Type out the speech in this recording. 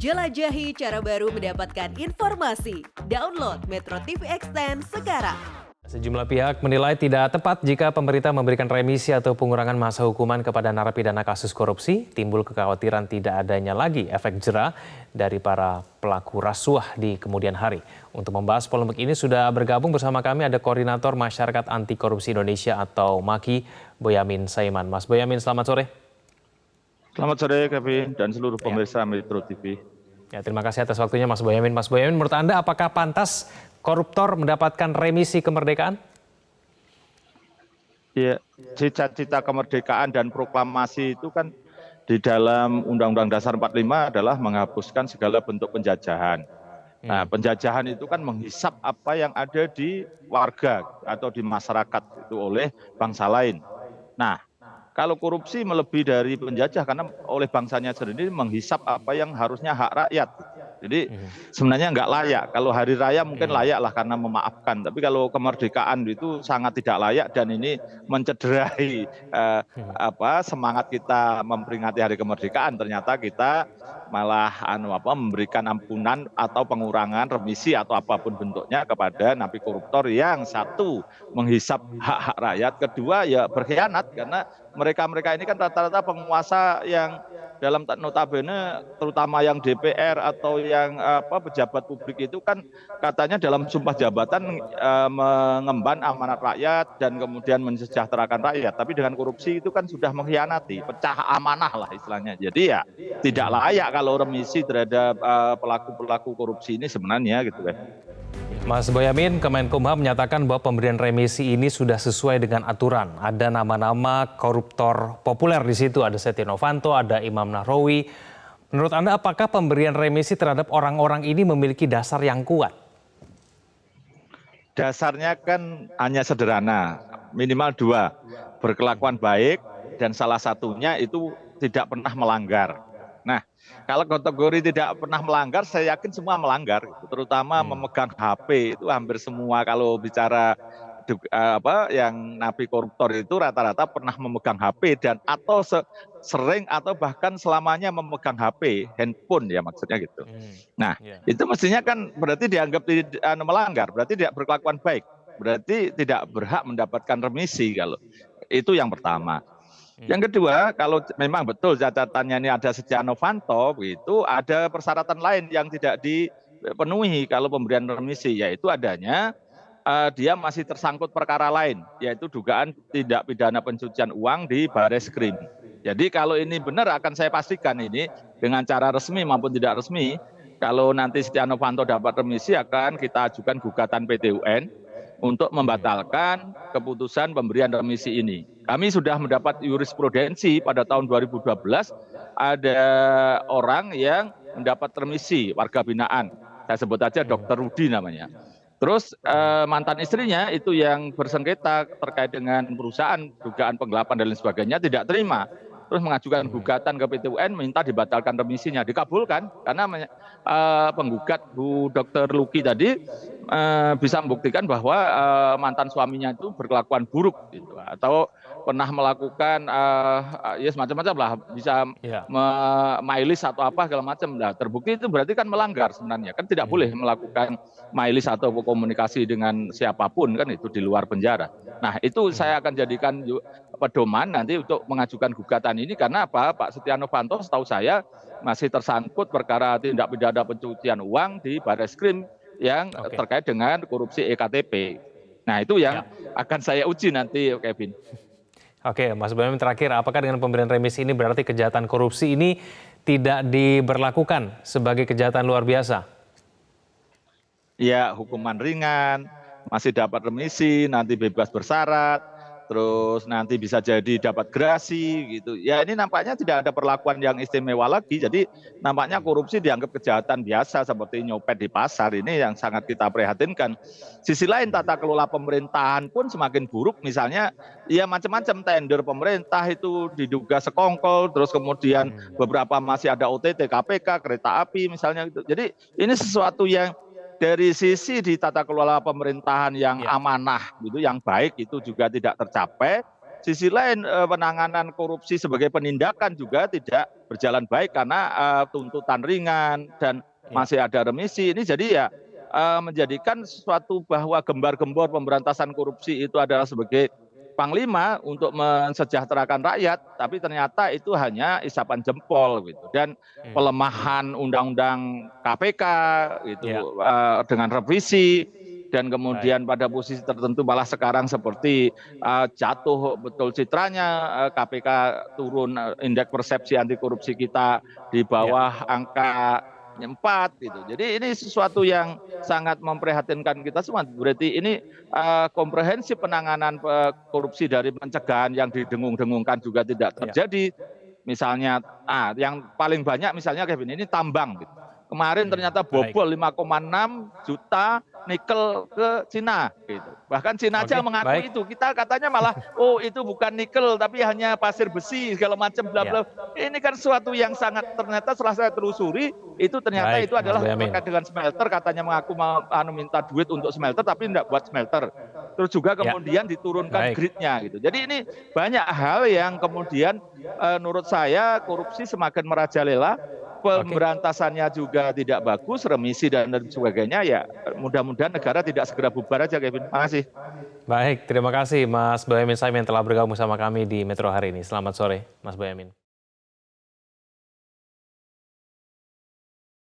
Jelajahi cara baru mendapatkan informasi. Download Metro TV Extend sekarang. Sejumlah pihak menilai tidak tepat jika pemerintah memberikan remisi atau pengurangan masa hukuman kepada narapidana kasus korupsi. Timbul kekhawatiran tidak adanya lagi efek jera dari para pelaku rasuah di kemudian hari. Untuk membahas polemik ini sudah bergabung bersama kami ada Koordinator Masyarakat Anti Korupsi Indonesia atau MAKI, Boyamin Saiman. Mas Boyamin, selamat sore. Selamat sore Kevin dan seluruh pemirsa Metro TV. Ya, terima kasih atas waktunya Mas Boyamin. Mas Boyamin, menurut Anda apakah pantas koruptor mendapatkan remisi kemerdekaan? Ya, cita-cita kemerdekaan dan proklamasi itu kan di dalam Undang-Undang Dasar 45 adalah menghapuskan segala bentuk penjajahan. Nah, penjajahan itu kan menghisap apa yang ada di warga atau di masyarakat itu oleh bangsa lain. Nah, kalau korupsi melebihi dari penjajah karena oleh bangsanya sendiri menghisap apa yang harusnya hak rakyat. Jadi sebenarnya nggak layak. Kalau hari raya mungkin layak lah karena memaafkan. Tapi kalau kemerdekaan itu sangat tidak layak dan ini mencederai semangat kita memperingati hari kemerdekaan. Ternyata kita malah memberikan ampunan atau pengurangan remisi atau apapun bentuknya kepada napi koruptor yang satu menghisap hak-hak rakyat, kedua ya berkhianat karena mereka ini kan rata-rata penguasa yang dalam notabene terutama yang DPR atau yang pejabat publik itu kan katanya dalam sumpah jabatan mengemban amanat rakyat dan kemudian mensejahterakan rakyat. Tapi dengan korupsi itu kan sudah mengkhianati, pecah amanah lah istilahnya. Jadi ya tidak layak kalau remisi terhadap pelaku-pelaku korupsi ini sebenarnya gitu kan. Mas Boyamin, Kemenkumham menyatakan bahwa pemberian remisi ini sudah sesuai dengan aturan. Ada nama-nama koruptor populer di situ, ada Setia Novanto, ada Imam Nahrawi. Menurut Anda apakah pemberian remisi terhadap orang-orang ini memiliki dasar yang kuat? Dasarnya kan hanya sederhana, minimal dua, berkelakuan baik dan salah satunya itu tidak pernah melanggar. Nah, kalau kategori tidak pernah melanggar, saya yakin semua melanggar, terutama memegang HP itu hampir semua. Kalau bicara yang napi koruptor itu rata-rata pernah memegang HP dan atau sering atau bahkan selamanya memegang HP, handphone ya maksudnya gitu. Nah, itu mestinya kan berarti dianggap tidak melanggar, berarti tidak berkelakuan baik, berarti tidak berhak mendapatkan remisi kalau itu yang pertama. Yang kedua, kalau memang betul catatannya ini ada Setia Novanto, itu ada persyaratan lain yang tidak dipenuhi kalau pemberian remisi, yaitu adanya dia masih tersangkut perkara lain, yaitu dugaan tindak pidana pencucian uang di Bareskrim. Jadi kalau ini benar akan saya pastikan ini dengan cara resmi maupun tidak resmi, kalau nanti Setia Novanto dapat remisi akan kita ajukan gugatan PT UN untuk membatalkan keputusan pemberian remisi ini. Kami sudah mendapat jurisprudensi pada tahun 2012, ada orang yang mendapat remisi warga binaan. Saya sebut aja Dr. Rudi namanya. Terus mantan istrinya itu yang bersengketa terkait dengan perusahaan, dugaan penggelapan dan lain sebagainya tidak terima. Terus mengajukan gugatan ke PT UN minta dibatalkan remisinya, dikabulkan karena penggugat Bu Dr. Luki tadi bisa membuktikan bahwa mantan suaminya itu berkelakuan buruk gitu, atau pernah melakukan ya semacam-macam lah, bisa mailis atau apa segala macam. Nah, terbukti itu berarti kan melanggar sebenarnya, kan tidak boleh melakukan mailis atau komunikasi dengan siapapun kan itu di luar penjara. Nah, itu saya akan jadikan pedoman nanti untuk mengajukan gugatan ini karena apa? Pak Setia Novanto setahu saya masih tersangkut perkara tindak pidana pencucian uang di Bareskrim yang terkait dengan korupsi EKTP. Nah, itu yang akan saya uji nanti, Kevin. Oke, Mas Boyamin, terakhir, apakah dengan pemberian remisi ini berarti kejahatan korupsi ini tidak diberlakukan sebagai kejahatan luar biasa? Ya, hukuman ringan, masih dapat remisi, nanti bebas bersyarat, terus nanti bisa jadi dapat gerasi gitu. Ya, ini nampaknya tidak ada perlakuan yang istimewa lagi. Jadi nampaknya korupsi dianggap kejahatan biasa seperti nyopet di pasar, ini yang sangat kita prihatinkan. Sisi lain tata kelola pemerintahan pun semakin buruk, misalnya ya macam-macam tender pemerintah itu diduga sekongkol, terus kemudian beberapa masih ada OTT KPK, kereta api misalnya gitu. Jadi ini sesuatu yang dari sisi di tata kelola pemerintahan yang amanah gitu, yang baik itu juga tidak tercapai. sisi lain penanganan korupsi sebagai penindakan juga tidak berjalan baik karena tuntutan ringan dan masih ada remisi. Ini jadi ya menjadikan sesuatu bahwa gembar-gembor pemberantasan korupsi itu adalah sebagai panglima untuk mensejahterakan rakyat, tapi ternyata itu hanya isapan jempol gitu. Dan pelemahan undang-undang KPK gitu dengan revisi dan kemudian pada posisi tertentu malah sekarang seperti jatuh betul citranya, KPK turun, indeks persepsi anti korupsi kita di bawah angka 4 gitu. Jadi ini sesuatu yang sangat memprihatinkan kita semua. Berarti ini komprehensif penanganan korupsi dari pencegahan yang didengung-dengungkan juga tidak terjadi. Misalnya yang paling banyak misalnya Kevin ini tambang gitu. Kemarin ternyata bobol 5,6 juta nikel ke Cina gitu. Bahkan Cina aja mengaku itu. Kita katanya malah itu bukan nikel tapi hanya pasir besi segala macam bla bla. Ini kan sesuatu yang sangat ternyata setelah saya telusuri itu ternyata itu adalah terkait dengan smelter, katanya mengaku mau minta duit untuk smelter tapi tidak buat smelter. Terus juga kemudian diturunkan gridnya gitu. Jadi ini banyak hal yang kemudian menurut saya korupsi semakin merajalela. Pemberantasannya juga tidak bagus, remisi dan sebagainya, ya mudah-mudahan negara tidak segera bubar aja, Kevin. Terima kasih. Baik, terima kasih Mas Boyamin Saiman telah bergabung bersama kami di Metro hari ini. Selamat sore, Mas Boyamin.